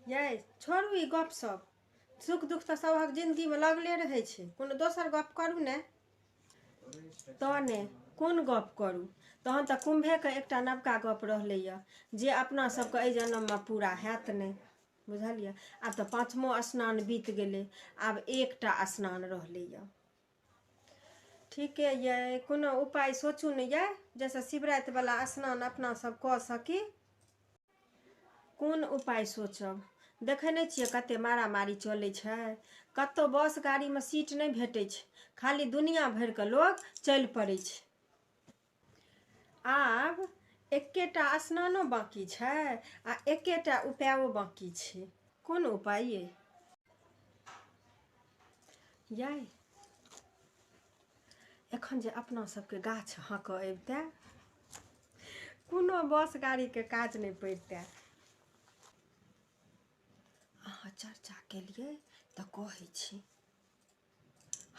ये छोड़ू ई गप सब। सुख दुख तो सबक जिंदगी में लगले रहे छे। कोनो दोसर गप करू ने। तने कोन गप करू? तहन तऽ कुंभे के एकटा नवका गप रहलै जे अपना सबके एहि जन्म में पूरा हैत नहीं। बुझलिए? आब तऽ पाँचमो स्नान बीत गेलै, आब एकटा स्नान रहलै। ठीके ये, कोनो उपाय सोचू ने ये, जैसे शिवरात्रि वाला स्नान अपना सब कऽ सकी। कोन उपाय सोचब? देखे नहीं छियै कते मारा मारी चलै छै। कतौ बस गाड़ी में सीट नहीं भेटै छै, खाली दुनिया भर के लोग चल पड़ै छै। आब एकेटा स्नानो बाकी छै आ एकेटा उपायो बाकी छै। कोन उपाय ये? याय एखन जे अपना सबके गाछ हाँक अबिते, कोनो बस गाड़ी के काज नहीं पड़ते। अहाँ चर्चा केलिए तऽ कहै छी,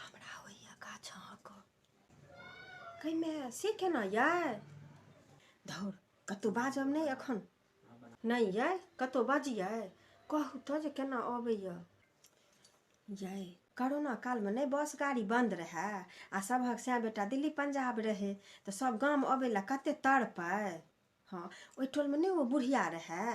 हमरा होइया गाछ हाँक। कइमे से केना ये? धौर कतौ बाजब नहीं एखन नहीं ये, कतौ बाजिए कहू तो जे केना अबैया। ये कोरोना काल में नहीं बस गाड़ी बंद रहे आ सबहक सै बेटा दिल्ली पंजाब रहे, तो सब गाम अबै ला कते तड़पै। हाँ ओइ टोल में नहीं वो बुढ़िया रहे।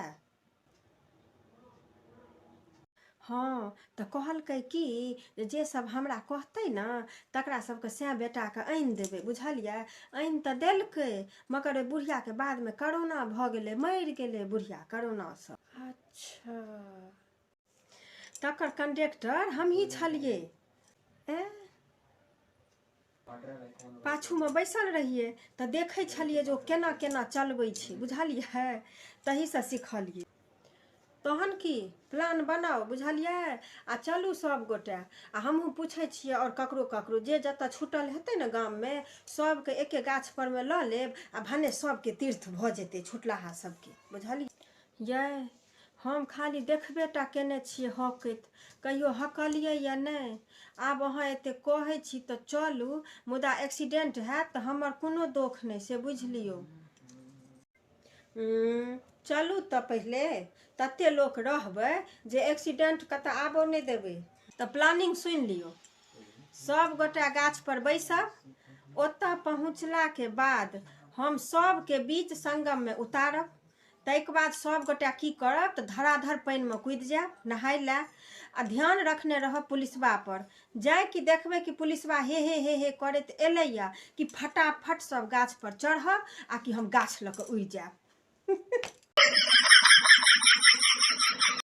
हाँ तो कहलकै कि जे सब हमरा कहतै ना तकरा सबके सै बेटा के आनि देबै। बुझलिए? आनि तऽ देलकै, मगर ओइ बुढ़िया के बाद में कोरोना भ गेलै, मरि गेलै बुढ़िया कोरोना से। अच्छा तकर कंडक्टर हमही छलिए। पाछू में बैसल रहिए तऽ देखै छलिए जे ओ केना केना चलबै छै। बुझलिए? तही से सिखलिए। तहन की प्लान बनाओ। बुझलिए? आ चलू सब गोटे। आ हमहूँ पूछै छियै और ककरो ककरो जे जतऽ छूटल हेतै ने गाम में सबके एके गाछ पर में लऽ लेब आ भने सबके तीर्थ भऽ जेतै छुटलाहा सबके। बुझलिए? ये हम खाली देखबे टा केने छियै हकैत, कहियो हकलिए या नहीं। आब अहाँ एते कहै छी तऽ चलू, मुदा एक्सीडेंट हैत तऽ हमर कोनो दोख नहीं से बुझ लियौ। चलू तऽ पहिले तते लोक रहबै जे एक्सीडेंट के तऽ आबो नहीं देबै। तऽ प्लानिंग सुनि लियौ। सब गोटा गाछ पर बैसब, ओतऽ पहुँचला के बाद हम सबके बीच संगम में उतारब। ताहिके बाद सब गोटा की करब तऽ धराधर पानि में कूदि जायब नहाय ला। आ ध्यान रखने रहब पुलिसबा पर, जाय कि देखबै कि पुलिसबा हे हे हे करैत एलैया कि फटाफट सब गाछ पर चढ़ब आ कि हम गाछ लऽ कऽ उड़ि जायब।